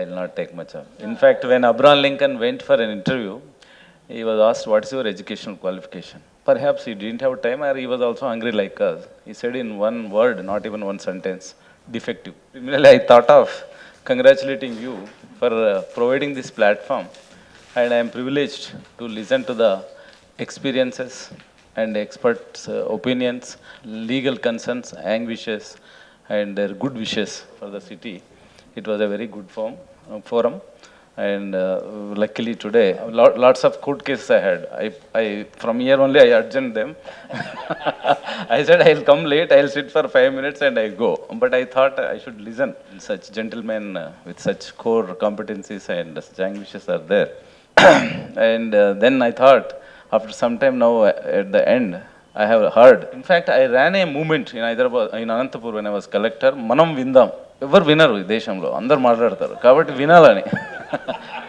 will not take much of. In fact, when Abraham Lincoln went for an interview, he was asked, "What is your educational qualification?" Perhaps he didn't have time, or he was also hungry like us. He said in one word, not even one sentence, defective. Similarly, I thought of congratulating you for providing this platform, and I am privileged to listen to the experiences and experts' opinions, legal concerns, anguishes, and their good wishes for the city. It was a very good forum. And luckily today, lots of court cases I had. From here only I urged them. I said I'll come late, I'll sit for 5 minutes and I go. But I thought I should listen. Such gentlemen with such core competencies and such anguishes are there. And then I thought, after some time now, at the end, I have heard. In fact, I ran a movement in Hyderabad, in Anantapur when I was collector. Manam Vindam. ఎవరు వినరు ఈ దేశంలో, అందరు మాట్లాడతారు కాబట్టి వినాలని.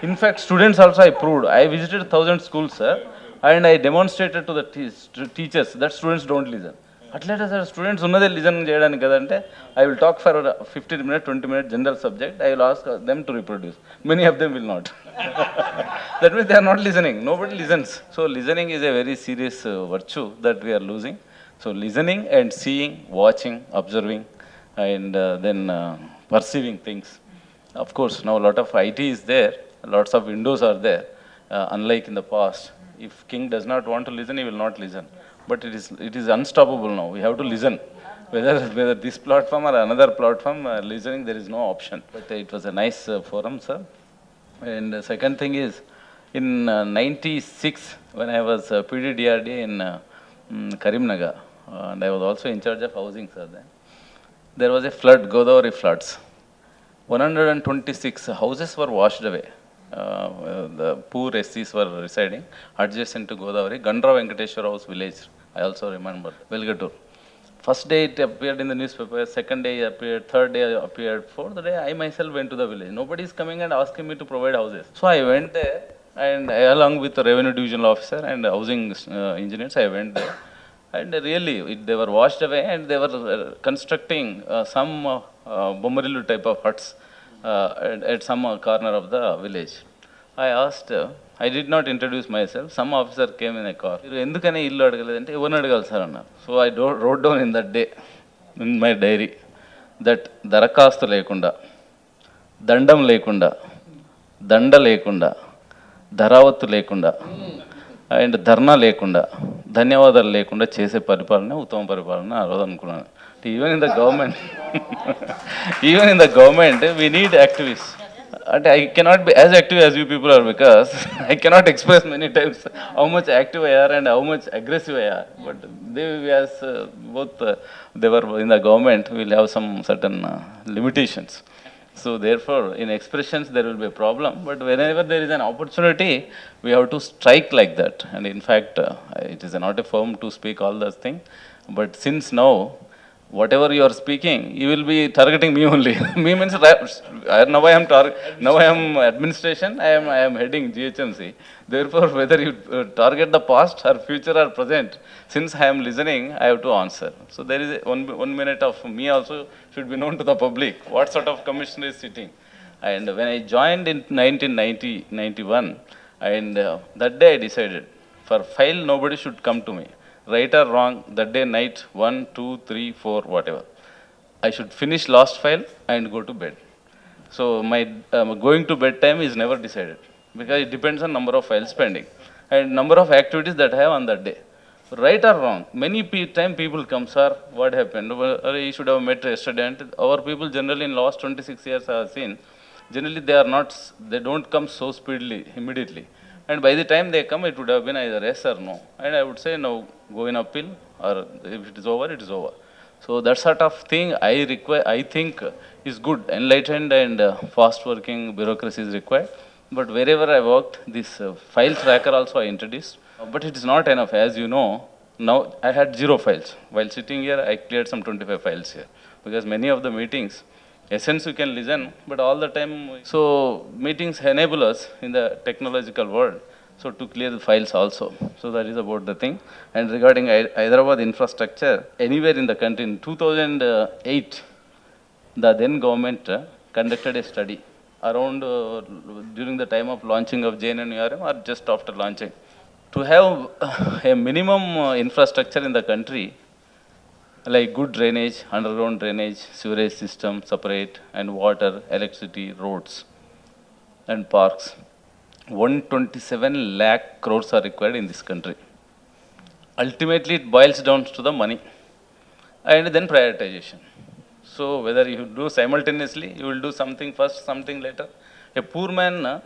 In fact students also I proved. I visited 1000 schools, sir, and I demonstrated to the teachers that students don't listen. అట్లయితే sir students ఉన్నదే లిజన్ చేయడానికి కదంటే, I will talk for 15 minutes, 20 minutes general subject. I will ask them to reproduce. Many of them will not. That means they are not listening. Nobody listens. So listening is a very serious virtue that we are losing. So listening and seeing, watching, observing, and then perceiving things. Of course, now a lot of IT is there. Lots of windows are there. Unlike in the past, if king does not want to listen, he will not listen. But it is unstoppable now. We have to listen. Whether this platform or another platform, listening, there is no option. But it was a nice forum, sir. And the second thing is, in 96, when I was PDDRD in Karimnagar, and I was also in charge of housing, sir, then there was a flood, Godavari floods. 126 houses were washed away. The poor SCs were residing adjacent to Godavari. Gandra Venkateshwar House village, I also remember, Velgatur. First day it appeared in the newspaper, second day it appeared, third day it appeared, fourth day I myself went to the village. Nobody is coming and asking me to provide houses. So I went there, and along with the revenue divisional officer and housing engineers, I went there. And really, they were washed away, and they were constructing some Bomarilu type of huts at some corner of the village. I asked, I did not introduce myself. Some officer came in a car. Endukane illu adagaledante evarni adagalu sir anna. So I wrote down in that day, in my diary, that darakastu lekunda, dandam lekunda, danda lekunda, ధరావత్తు లేకుండా, and ధర్నా లేకుండా, ధన్యవాదాలు లేకుండా చేసే పరిపాలన ఉత్తమ పరిపాలన ఆ రోజు అనుకున్నాను. Even in the government we need activist. అంటే I cannot be as active as you people are, because I cannot express many times how much active I are and how much aggressive I are. But they, as both they were in the government, will have some certain limitations. So therefore, in expressions there will be a problem, but whenever there is an opportunity, we have to strike like that. And in fact, it is not a forum to speak all those things. But since now, whatever you are speaking, you will be targeting me only. Me means now I am administration. I am heading GHMC. Therefore, whether you target the past or future or present, since I am listening, I have to answer. So there is one minute of me also should be known to the public. What sort of commissioner is sitting? And when I joined in 1991, and that day I decided, for file nobody should come to me. Right or wrong, that day night, 1, 2, 3, 4, whatever, I should finish last file and go to bed. So my going to bed time is never decided, because it depends on number of files pending and number of activities that I have on that day. Right or wrong, many time people come, sir, what happened? You should have met yesterday. And our people generally in last 26 years I have seen, generally they don't come so speedily, immediately. And by the time they come, it would have been either yes or no. And I would say, no, go in appeal, or if it is over, it is over. So that sort of thing I think is good. Enlightened and fast working bureaucracy is required. But wherever I worked, this file tracker also I introduced. But it is not enough. As you know, now I had 0 files. While sitting here, I cleared some 25 files here. Because many of the meetings, essence you can listen, but all the time, so meetings enable us in the technological world, so to clear the files also. So that is about the thing. And regarding Hyderabad infrastructure, anywhere in the country, in 2008, the then government conducted a study around during the time of launching of JNNURM or just after launching. To have a minimum infrastructure in the country, like good drainage, underground drainage, sewerage system separate, and water, electricity, roads, and parks, 127 lakh crores are required in this country. Ultimately, it boils down to the money and then prioritization. So whether you do simultaneously, you will do something first, something later. A poor man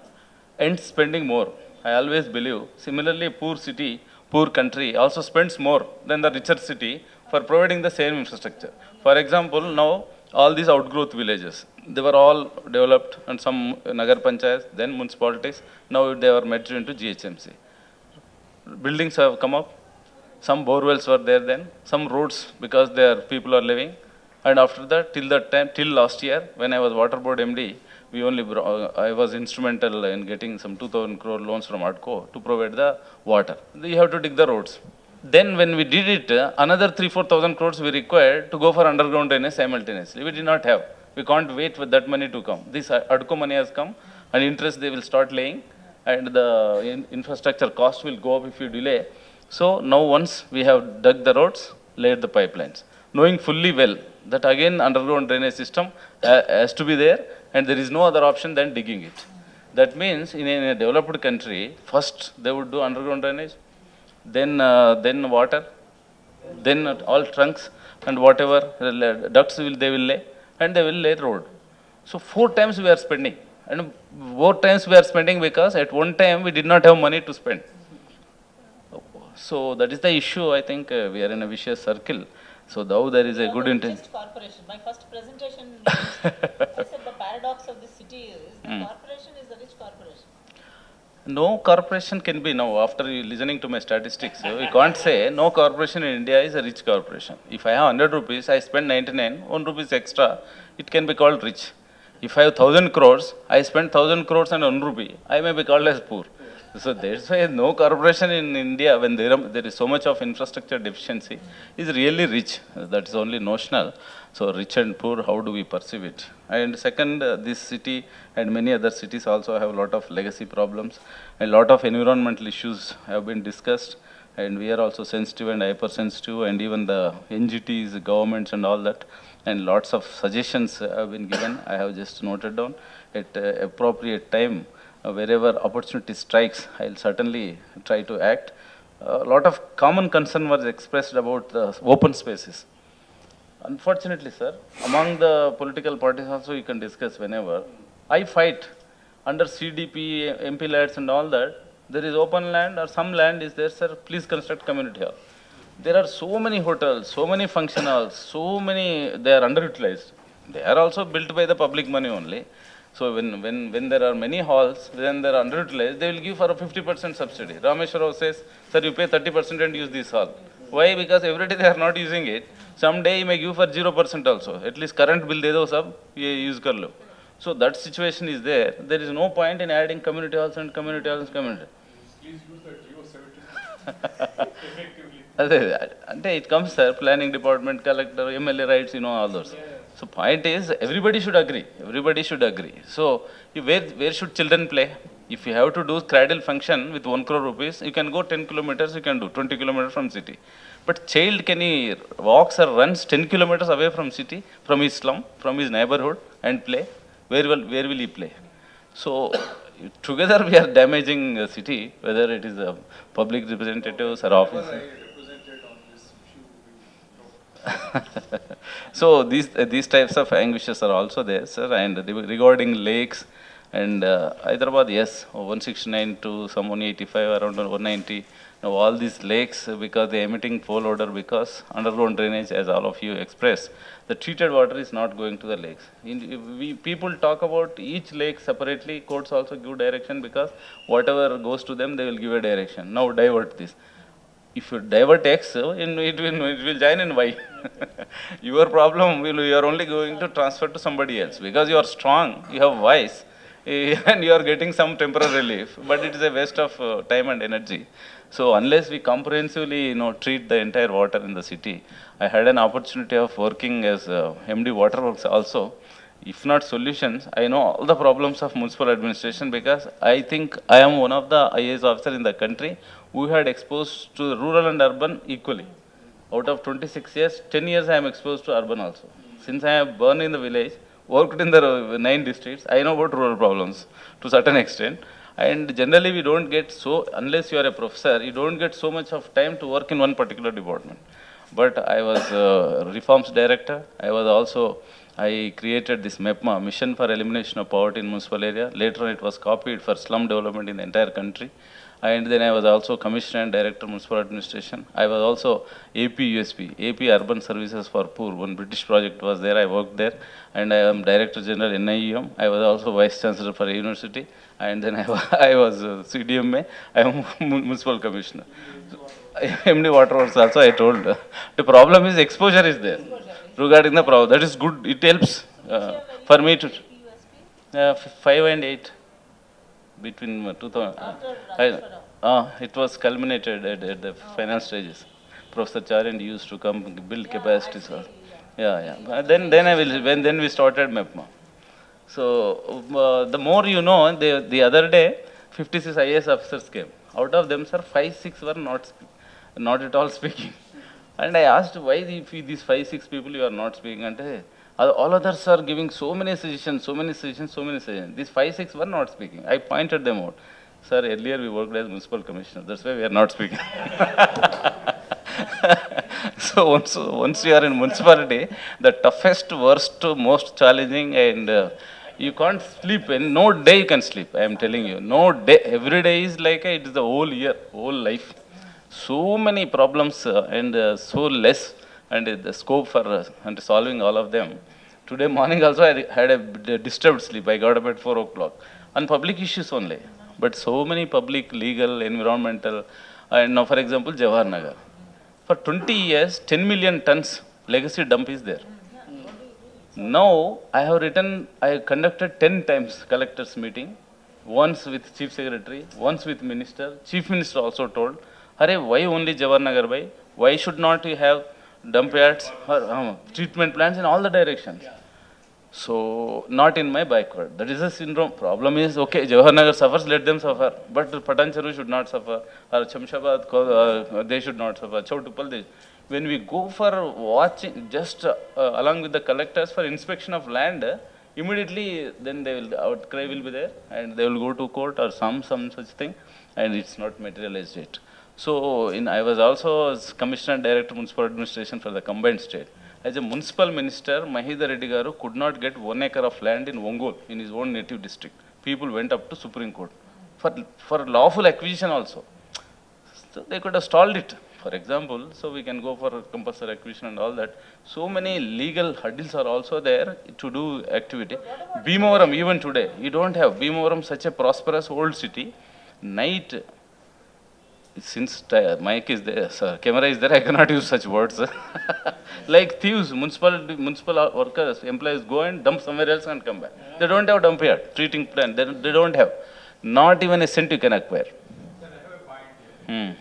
ends spending more. I always believe. Similarly, a poor city, poor country also spends more than the richer city for providing the same infrastructure. For example, now all these outgrowth villages, they were all developed and some Nagar Panchayats, then municipalities, now they are merged into GHMC. Buildings have come up, some borewells were there then, some roads because there people are living. And after that, till that time, till last year, when I was water board MD, we only I was instrumental in getting some 2,000 crore loans from ADCO to provide the water. You have to dig the roads. Then when we did it, another 3-4,000 crores we required to go for underground drainage simultaneously. We did not have. We can't wait for that money to come. This ADCO money has come, and interest they will start laying, and the infrastructure cost will go up if you delay. So now once we have dug the roads, laid the pipelines, knowing fully well that again underground drainage system has to be there, and there is no other option than digging it. That means in a developed country, first they would do underground drainage, then water, then all trunks and whatever ducts they will lay, and they will lay road. So 4 times we are spending, and 4 times we are spending because at one time we did not have money to spend. So that is the issue. I think we are in a vicious circle. So though there is a good intention. Corporation. My first presentation, I said the paradox of this city is the corporation is the rich corporation. No corporation can be now. After listening to my statistics, we can't say no corporation in India is a rich corporation. If I have 100 rupees, I spend 99, 1 rupees extra, it can be called rich. If I have 1,000 crores, I spend 1,000 crores and 1 rupee, I may be called as poor. So that's why no corporation in India, when there is so much of infrastructure deficiency, is really rich. That is only notional. So rich and poor, how do we perceive it? And second, this city and many other cities also have a lot of legacy problems. A lot of environmental issues have been discussed. And we are also sensitive and hypersensitive, and even the NGTs, governments and all that. And lots of suggestions have been given. I have just noted down at appropriate time. Wherever opportunity strikes, I'll certainly try to act. A lot of common concern was expressed about the open spaces. Unfortunately, sir, among the political parties also you can discuss whenever. I fight under CDP, MP lands and all that. There is open land or some land is there, sir, please construct community hall. There are so many hotels, so many function halls, so many, they are underutilized. They are also built by the public money only. So when there are many halls, when they are underutilized, they will give for a 50% subsidy. Rameshwara says, sir, you pay 30% and use this hall. Why? Because every day they are not using it. Someday you may give for 0% also. At least current bill de do sab, ye use kar lo. So that situation is there. There is no point in adding community halls and community halls and community. Please use that GO 70 effectively. It comes, sir, planning department, collector, MLA rights, all those. So point is, everybody should agree. Everybody should agree. So where should children play? If you have to do cradle function with 1 crore rupees, you can go 10 kilometers, you can do 20 kilometers from city. But child, can he walks or runs 10 kilometers away from city, from his slum, from his neighborhood and play? Where will he play? So together we are damaging the city, whether it is public representatives or officers. So these types of anguishes are also there, sir. And regarding lakes and Hyderabad, yes, 169 to some 185, around 190. Now all these lakes, because they are emitting coal odor, because underground drainage, as all of you expressed, the treated water is not going to the lakes. People talk about each lake separately. Courts also give direction, because whatever goes to them, they will give a direction. Now divert this. If you divert X, it will join in Y. Your problem, you are only going to transfer to somebody else, because you are strong, you have voice, and you are getting some temporary relief, but it is a waste of time and energy. So unless we comprehensively treat the entire water in the city, I had an opportunity of working as MD Waterworks also. if not solutions, I know all the problems of municipal administration because I think I am one of the IAS officers in the country who had exposed to rural and urban equally. Out of 26 years, 10 years I am exposed to urban also. Since I have born in the village, worked in the 9 districts, I know about rural problems to certain extent. And generally we don't get so, unless you are a professor, you don't get so much of time to work in one particular department. But I was reforms director. I created this MEPMA, Mission for Elimination of Poverty in Municipal Area. Later on it was copied for slum development in the entire country. And then I was also Commissioner and Director Municipal Administration. I was also AP USP, AP Urban Services for Poor. One British project was there, I worked there. And I am Director General NIUM. I was also Vice Chancellor for a university. And then I was CDMA. I am Municipal Commissioner. MD Water Works also I told. The problem is exposure is there. Regarding the problem, that is good. It helps for me to 5 and 8 between 2000. It was culminated at the final stages. Professor Charand used to come build capacities. Then we started MEPMA. So the more you know, the other day 56 IAS officers came. Out of them, sir, 5, 6 were not at all speaking. And I asked why these 5, 6 people you are not speaking. And all others are giving so many suggestions. These 5, 6 were not speaking. I pointed them out. Sir, earlier we worked as municipal commissioner. That's why we are not speaking. So once you are in municipality, the toughest, worst, most challenging, and you can't sleep. And no day you can sleep. I am telling you, no day. Every day is like it is the whole year, whole life. So many problems and so less, and the scope for and solving all of them. Today morning also I had a disturbed sleep. I got up at 4 o'clock on public issues only. But so many public, legal, environmental, and now for example Jawahar Nagar. For 20 years, 10 million tons legacy dump is there. Now I conducted 10 times collectors meeting, once with chief secretary, once with minister. Chief minister also told, "Arey, why only Jawahar Nagar bhai? Why should not we have dump yards or treatment plants in all the directions?" So, not in my backward. That is a syndrome. Problem is, okay, Jawahar Nagar suffers, let them suffer. But Patancheru should not suffer. Or Chamshabad, they should not suffer. Chautupal, when we go for watching, just along with the collectors for inspection of land, immediately then outcry will be there and they will go to court or some such thing, and it's not materialized yet. So, I was also Commissioner and Director Municipal Administration for the combined state. As a municipal minister, Janardhan Reddy garu could not get 1 acre of land in Ongole, in his own native district. People went up to Supreme Court for lawful acquisition also. So they could have stalled it, for example. So we can go for compulsory acquisition and all that. So many legal hurdles are also there to do activity. Bhimavaram, even today, you don't have Bhimavaram, such a prosperous old city. Night, since mic is there, sir, camera is there, I cannot use such words. Like thieves, municipal workers, employees go and dump somewhere else and come back. They don't have dump yard, treating plant. They don't have. Not even a cent you can acquire. Sir, I have a point here.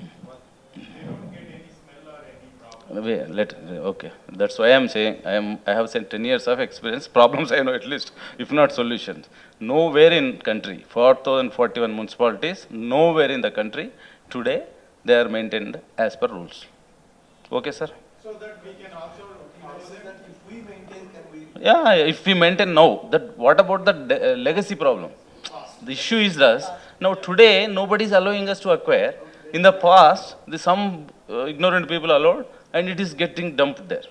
They don't get any smell or any problem. Okay, that's why I am saying I have said 10 years of experience. Problems I know at least, if not solutions. Nowhere in country, 4,041 municipalities, nowhere in the country today they are maintained as per rules. Okay, sir. So that we can also follow them. If we maintain, can we? Yeah, if we maintain now, that what about the legacy problem? The issue is this. Now today nobody is allowing us to acquire. In the past, some ignorant people allowed, and it is getting dumped there.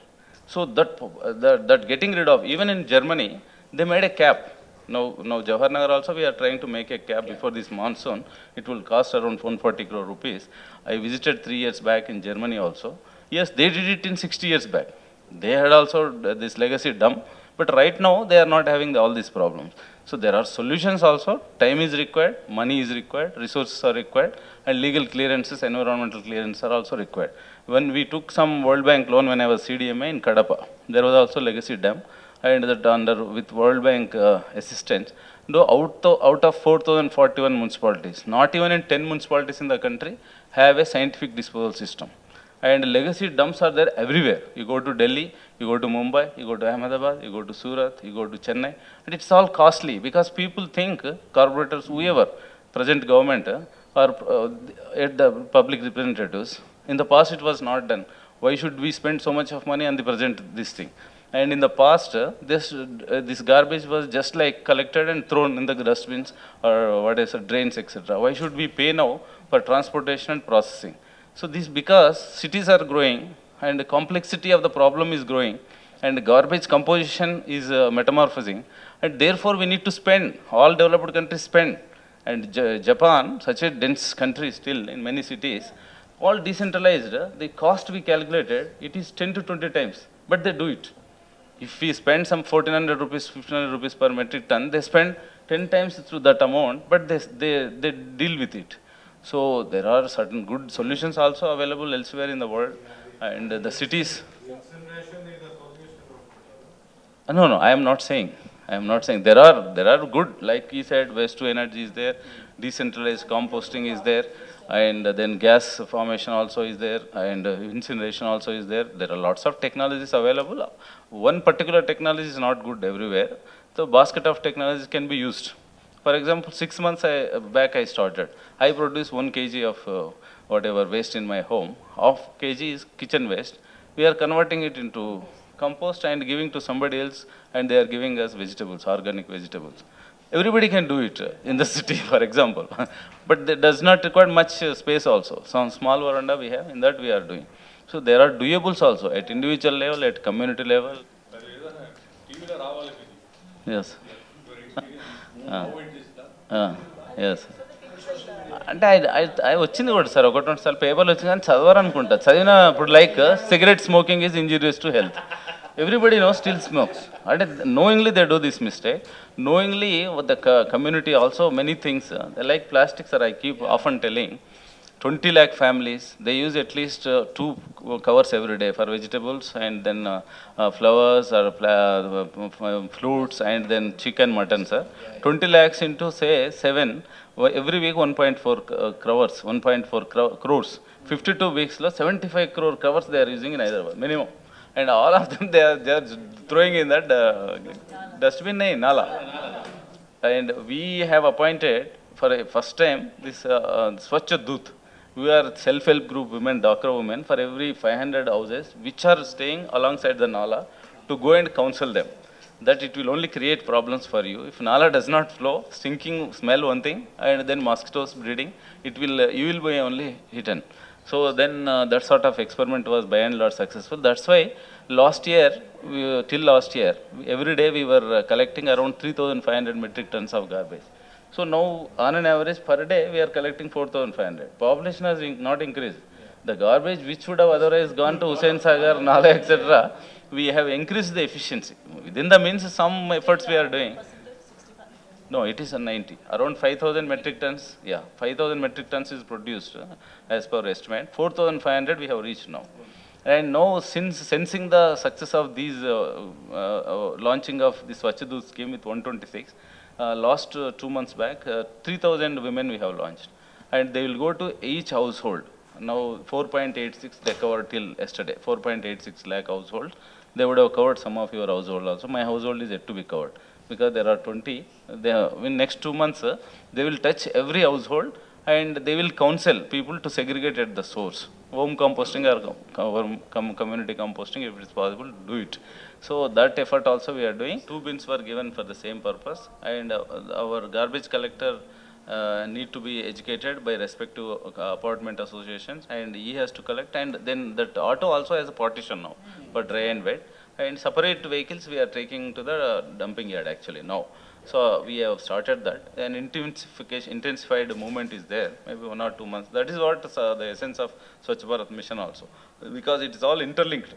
So that getting rid of, even in Germany, they made a cap. Now Jawahar Nagar also we are trying to make a cap before this monsoon. It will cost around 140 crore rupees. I visited 3 years back in Germany also. Yes, they did it in 60 years back. They had also this legacy dump, but right now they are not having all these problems. So there are solutions also. Time is required, money is required, resources are required, and legal clearances, environmental clearances are also required. When we took some World Bank loan when I was CDMA in Kadapa, there was also legacy dump, and that with World Bank assistance, though out of 4,041 municipalities, not even in 10 municipalities in the country have a scientific disposal system. And legacy dumps are there everywhere. You go to Delhi, you go to Mumbai, you go to Ahmedabad, you go to Surat, you go to Chennai, and it's all costly because people think corporators, whoever, present government or at the public representatives, in the past it was not done. Why should we spend so much of money on the present this thing? And in the past, this garbage was just like collected and thrown in the dustbins or what is it, drains, etc. Why should we pay now for transportation and processing? So this because cities are growing and the complexity of the problem is growing and garbage composition is metamorphosing, and therefore we need to spend, all developed countries spend. And Japan, such a dense country still in many cities, all decentralized, the cost we calculated, it is 10 to 20 times, but they do it. If we spend some 1400 rupees, 1500 rupees per metric ton, they spend 10 times through that amount, but they deal with it. So there are certain good solutions also available elsewhere in the world, and the cities. No, I am not saying. I am not saying. There are good, like he said, waste to energy is there, decentralized composting is there, and then gas formation also is there, and incineration also is there. There are lots of technologies available. One particular technology is not good everywhere. The basket of technologies can be used. For example, 6 months back I started. I produce 1 kg of whatever waste in my home. Half kg is kitchen waste. We are converting it into compost and giving to somebody else, and they are giving us vegetables, organic vegetables. Everybody can do it in the city, for example. But that does not require much space also. Some small veranda we have, in that we are doing. So there are doables also at individual level, at community level. Yes. Yes అంటే అవి వచ్చింది కూడా sir ఒకటి రెండు సార్లు పేపర్లు వచ్చింది కానీ చదవరనుకుంటా చదివిన ఇప్పుడు like cigarette smoking is injurious to health everybody know still smokes అంటే knowingly they do this mistake, knowingly the community also many things like plastics are I keep often telling 20 lakh families, they use at least 2 covers every day for vegetables and then flowers or fruits and then chicken, mutton, sir. 20 lakhs into say 7, every week 1.4 crores, 1.4 crores. 52 weeks, 75 crore covers they are using in Hyderabad, minimum. And all of them they are throwing in that dustbin, nala. And we have appointed for a first time this Swachh Doot. We are self-help group women, Dhokra women, for every 500 houses which are staying alongside the Nala to go and counsel them. That it will only create problems for you. If Nala does not flow, stinking smell one thing, and then mosquitoes breeding, it will you will be only hidden. So then that sort of experiment was by and large successful. That's why last year, till last year, every day we were collecting around 3,500 metric tons of garbage. So now, on an average per day, we are collecting 4,500. Population has not increased. The garbage which would have otherwise gone to Hussain Sagar, Nala, etc., we have increased the efficiency. Within the means, some efforts we are doing. No, it is a 90. Around 5,000 metric tons, 5,000 metric tons is produced as per estimate. 4,500 we have reached now. And now, since sensing the success of these launching of this Swachh Doot scheme with 126, last 2 months back, 3,000 women we have launched. And they will go to each household. Now 4.86 they covered till yesterday, 4.86 lakh households. They would have covered some of your household also. My household is yet to be covered because there are 20. In next 2 months, they will touch every household and they will counsel people to segregate at the source. Home composting or community composting, if it is possible, do it. So that effort also we are doing. 2 bins were given for the same purpose, and our garbage collector need to be educated by respective apartment associations, and he has to collect, and then that auto also has a partition now for dry and wet, and separate vehicles we are taking to the dumping yard actually now. So we have started that. An intensified movement is there, maybe 1 or 2 months. That is what the essence of Swachh Bharat mission also, because it is all interlinked.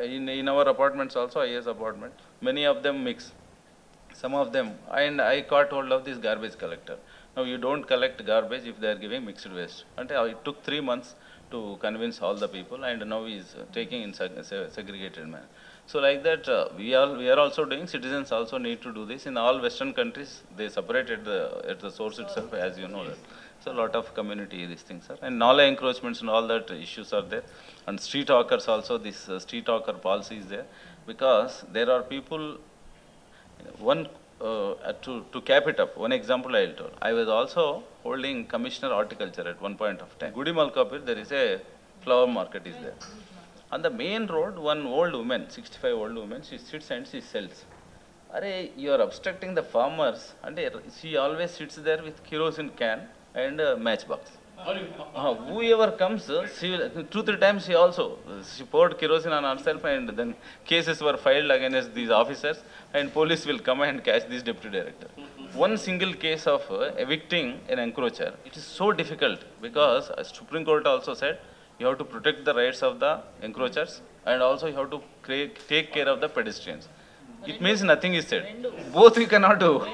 In our apartments also, IAS apartment, many of them mix. Some of them, and I caught hold of this garbage collector. Now you don't collect garbage if they are giving mixed waste. And it took 3 months to convince all the people, and now he is taking in segregated manner. So like that, we are also doing. Citizens also need to do this. In all Western countries, they separate at the source itself, as you know that. So a lot of community these things, sir. And Nala encroachments and all that issues are there. And street hawkers also, this street hawker policy is there. Because there are people, one, to cap it up, one example I'll tell. I was also holding Commissioner Horticulture at one point of time. Gudimalkapur, there is a flower market is there. On the main road, one old woman, 65 old woman, she sits and she sells. Arey, you are obstructing the farmers, and she always sits there with kerosene can and matchbox. Whoever comes, she will, 2-3 times she poured kerosene on herself, and then cases were filed against these officers, and police will come and catch this deputy director. One single case of evicting an encroacher, it is so difficult because Supreme Court also said you have to protect the rights of the encroachers, and also you have to take care of the pedestrians. It means nothing is said. Both we cannot do.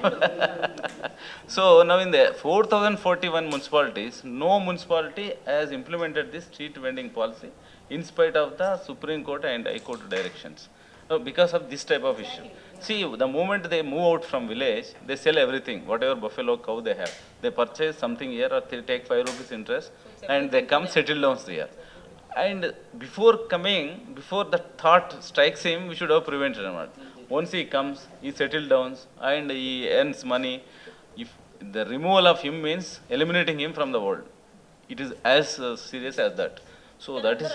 So now in the 4,041 municipalities, no municipality has implemented this street vending policy in spite of the Supreme Court and High Court directions. Because of this type of issue. See, the moment they move out from village, they sell everything, whatever buffalo, cow they have. They purchase something here or they take 5 rupees interest and they come settle down here. And before the thought strikes him, we should have prevented him. Once he comes, he settles down and he earns money. If the removal of him means eliminating him from the world, it is as serious as that. So that is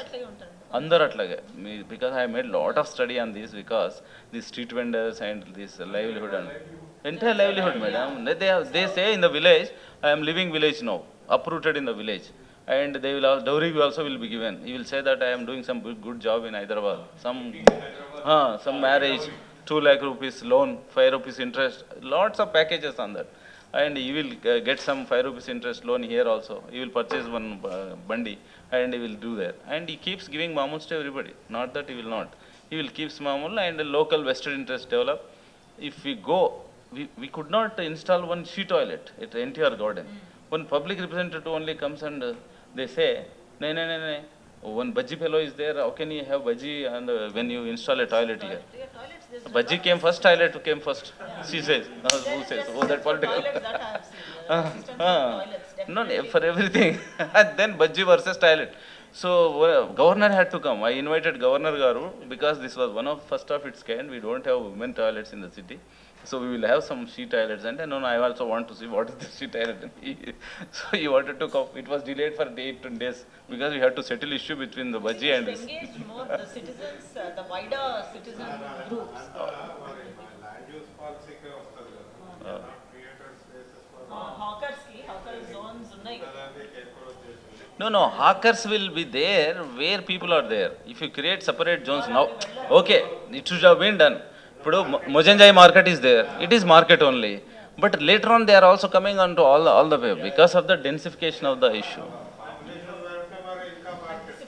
under atlage. Because I made lot of study on this, because these street vendors and this livelihood and entire livelihood, madam. They say in the village, I am living village now, uprooted in the village. And they will dowry also will be given. He will say that I am doing some good job in Hyderabad. Some marriage, 2 lakh rupees loan, 5 rupees interest, lots of packages on that. And he will get some 5 rupees interest loan here also. He will purchase one bandi and he will do there. And he keeps giving mamuls to everybody. Not that he will not. He will keep mamul and local vested interest develop. If we go, we could not install one she toilet at the entire garden. One public representative only comes and they say, no, one bhaji fellow is there, how can you have bhaji and when you install a toilet here? Bhaji came first, toilet came first, she says. Who says? Oh, that political. Toilets that I have seen. Systems of toilets, definitely. No, for everything. And then bhaji versus toilet. So governor had to come. I invited Governor Garu because this was one of first of its kind. We don't have women toilets in the city. So we will have some she toilets, and no, I also want to see what is the she toilet. So he wanted to come. It was delayed for 8 days because we had to settle issue between the bhaji and this. Engage more the citizens, the wider citizen groups. Land use policy ke vastadu kada. Not created spaces for Hawker zones ఉన్నాయి. No, hawkers will be there where people are there. If you create separate zones now, okay, it should have been done. Mojanjai market is there. It is market only. But later on they are also coming onto all the way because of the densification of the issue.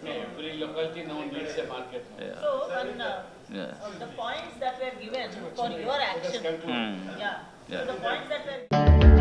Every locality now needs a market. So the points that were given for your action, so the points that were